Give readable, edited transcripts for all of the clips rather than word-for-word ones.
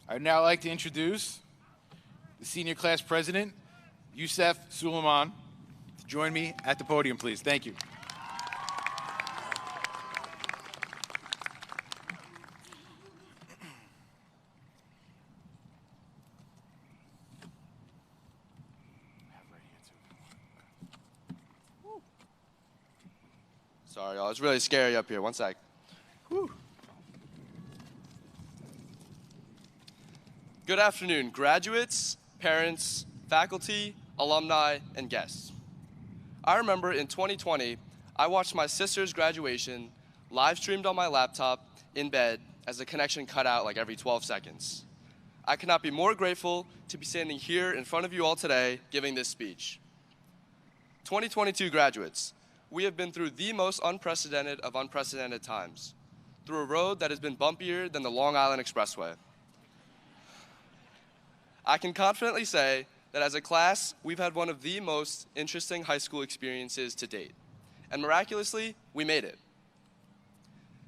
I'd now like to introduce the senior class president, Yousuf Suleman, to join me at the podium, please. Thank you. Sorry, y'all. It's really scary up here. One sec. Whew. Good afternoon, graduates, parents, faculty, alumni, and guests. I remember in 2020, I watched my sister's graduation live streamed on my laptop in bed as the connection cut out like every 12 seconds. I could not be more grateful to be standing here in front of you all today giving this speech. 2022 graduates, we have been through the most unprecedented of unprecedented times, through a road that has been bumpier than the Long Island Expressway. I can confidently say that as a class, we've had one of the most interesting high school experiences to date. And miraculously, we made it.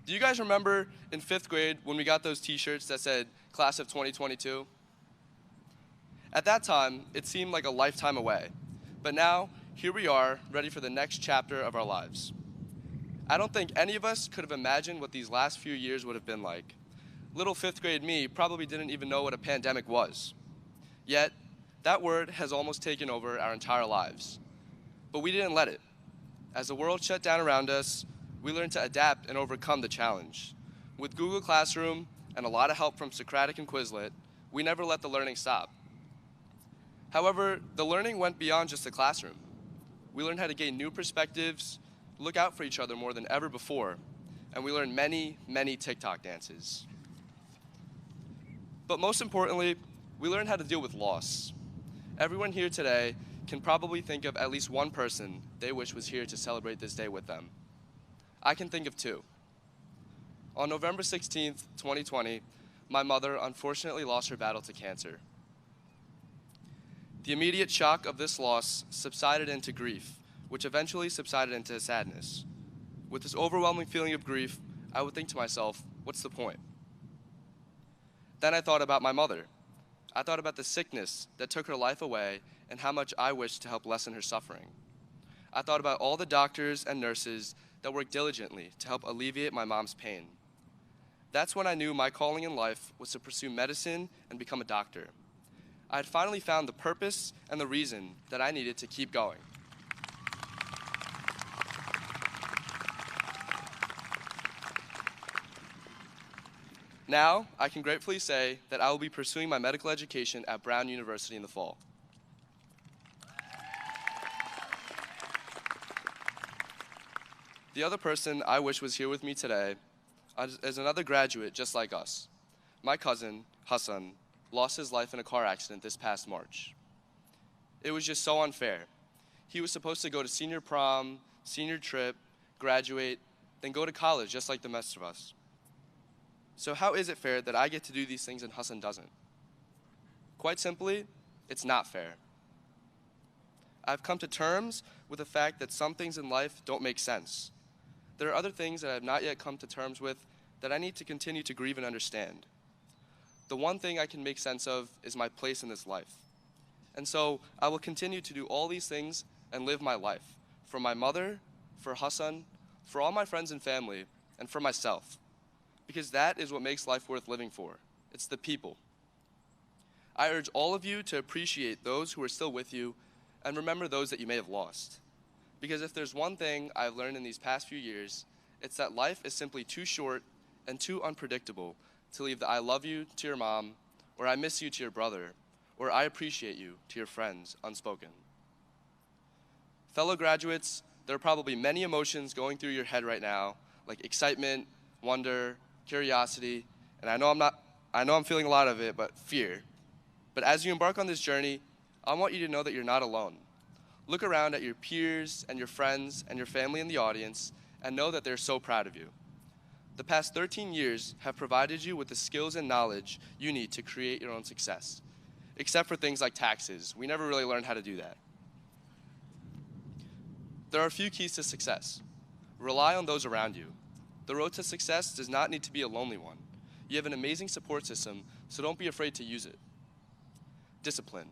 Do you guys remember in 5th grade when we got those t-shirts that said, Class of 2022? At that time, it seemed like a lifetime away. But now, here we are, ready for the next chapter of our lives. I don't think any of us could have imagined what these last few years would have been like. Little 5th grade me probably didn't even know what a pandemic was. Yet, that word has almost taken over our entire lives. But we didn't let it. As the world shut down around us, we learned to adapt and overcome the challenge. With Google Classroom and a lot of help from Socratic and Quizlet, we never let the learning stop. However, the learning went beyond just the classroom. We learned how to gain new perspectives, look out for each other more than ever before, and we learned many, many TikTok dances. But most importantly, we learned how to deal with loss. Everyone here today can probably think of at least one person they wish was here to celebrate this day with them. I can think of two. On November 16th, 2020, my mother unfortunately lost her battle to cancer. The immediate shock of this loss subsided into grief, which eventually subsided into sadness. With this overwhelming feeling of grief, I would think to myself, what's the point? Then I thought about my mother. I thought about the sickness that took her life away and how much I wished to help lessen her suffering. I thought about all the doctors and nurses that worked diligently to help alleviate my mom's pain. That's when I knew my calling in life was to pursue medicine and become a doctor. I had finally found the purpose and the reason that I needed to keep going. Now, I can gratefully say that I will be pursuing my medical education at Brown University in the fall. The other person I wish was here with me today is another graduate just like us. My cousin, Hassan, lost his life in a car accident this past March. It was just so unfair. He was supposed to go to senior prom, senior trip, graduate, then go to college just like the rest of us. So how is it fair that I get to do these things and Hassan doesn't? Quite simply, it's not fair. I've come to terms with the fact that some things in life don't make sense. There are other things that I have not yet come to terms with that I need to continue to grieve and understand. The one thing I can make sense of is my place in this life. And so I will continue to do all these things and live my life for my mother, for Hassan, for all my friends and family, and for myself. Because that is what makes life worth living for. It's the people. I urge all of you to appreciate those who are still with you and remember those that you may have lost. Because if there's one thing I've learned in these past few years, it's that life is simply too short and too unpredictable to leave the I love you to your mom, or I miss you to your brother, or I appreciate you to your friends unspoken. Fellow graduates, there are probably many emotions going through your head right now, like excitement, wonder, curiosity, and I know I'm feeling a lot of it, but fear. But as you embark on this journey, I want you to know that you're not alone. Look around at your peers and your friends and your family in the audience and know that they're so proud of you. The past 13 years have provided you with the skills and knowledge you need to create your own success, except for things like taxes. We never really learned how to do that. There are a few keys to success. Rely on those around you. The road to success does not need to be a lonely one. You have an amazing support system, so don't be afraid to use it. Discipline.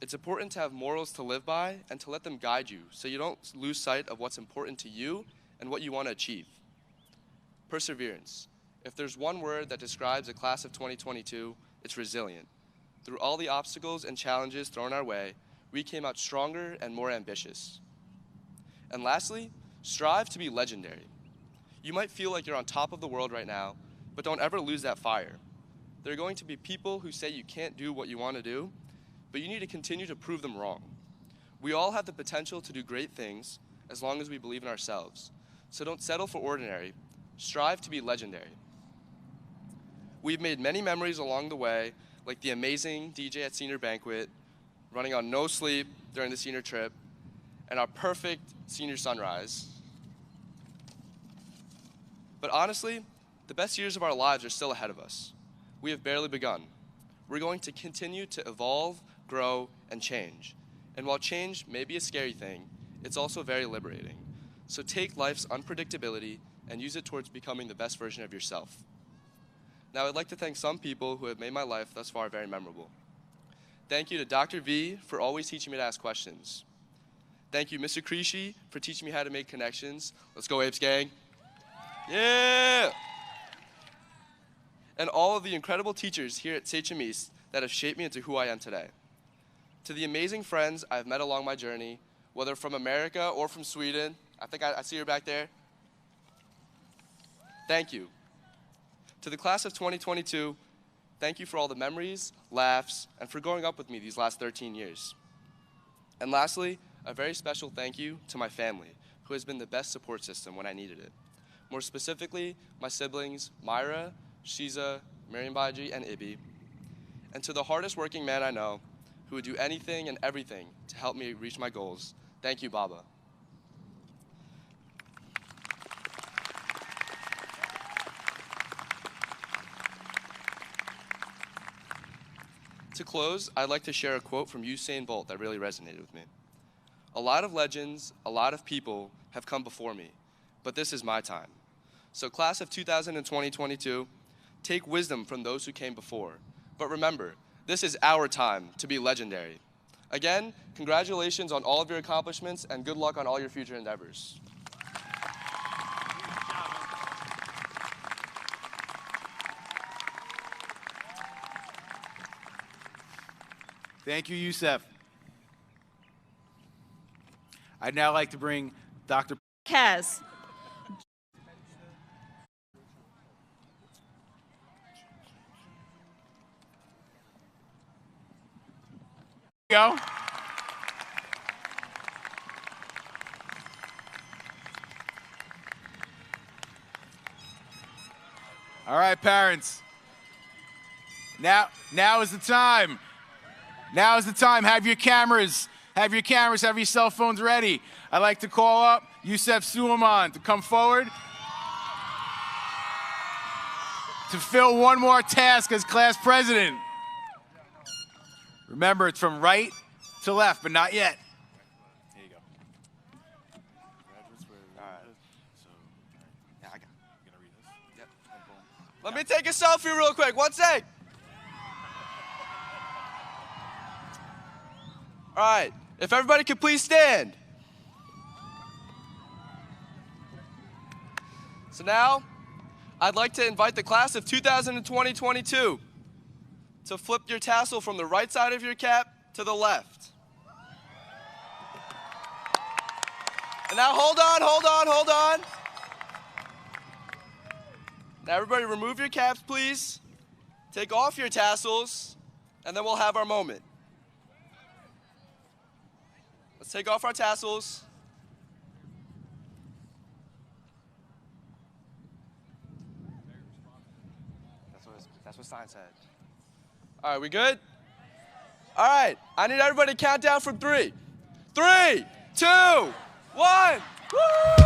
It's important to have morals to live by and to let them guide you so you don't lose sight of what's important to you and what you want to achieve. Perseverance. If there's one word that describes the class of 2022, it's resilient. Through all the obstacles and challenges thrown our way, we came out stronger and more ambitious. And lastly, strive to be legendary. You might feel like you're on top of the world right now, but don't ever lose that fire. There are going to be people who say you can't do what you want to do, but you need to continue to prove them wrong. We all have the potential to do great things as long as we believe in ourselves. So don't settle for ordinary. Strive to be legendary. We've made many memories along the way, like the amazing DJ at senior banquet, running on no sleep during the senior trip, and our perfect senior sunrise. But honestly, the best years of our lives are still ahead of us. We have barely begun. We're going to continue to evolve, grow, and change. And while change may be a scary thing, it's also very liberating. So take life's unpredictability and use it towards becoming the best version of yourself. Now, I'd like to thank some people who have made my life thus far very memorable. Thank you to Dr. V for always teaching me to ask questions. Thank you, Mr. Creasy, for teaching me how to make connections. Let's go, Apes gang. Yeah! And all of the incredible teachers here at Sachem East that have shaped me into who I am today. To the amazing friends I've met along my journey, whether from America or from Sweden, I think I see her back there. Thank you. To the class of 2022, thank you for all the memories, laughs, and for growing up with me these last 13 years. And lastly, a very special thank you to my family, who has been the best support system when I needed it. More specifically, my siblings, Myra, Shiza, Miriam Baji, and Ibi. And to the hardest working man I know, who would do anything and everything to help me reach my goals, thank you, Baba. To close, I'd like to share a quote from Usain Bolt that really resonated with me. A lot of legends, a lot of people have come before me, but this is my time. So class of 2022, take wisdom from those who came before. But remember, this is our time to be legendary. Again, congratulations on all of your accomplishments and good luck on all your future endeavors. Thank you, Yousuf. I'd now like to bring Dr. Kaz. Go. All right, parents. Now is the time. Now is the time. Have your cameras. Have your cell phones ready. I'd like to call up Yousuf Suleman to come forward to fill one more task as class president. Remember, it's from right to left, but not yet. Here you go. Yeah, I got it. You gonna read this? Yep. Let me take a selfie real quick. One sec. All right, if everybody could please stand. So now, I'd like to invite the class of 2022 to flip your tassel from the right side of your cap to the left. And now hold on. Now everybody remove your caps, please. Take off your tassels, and then we'll have our moment. Let's take off our tassels. That's what sign said. All right, we good? All right, I need everybody to count down from 3. 3, 2, 1. Woo!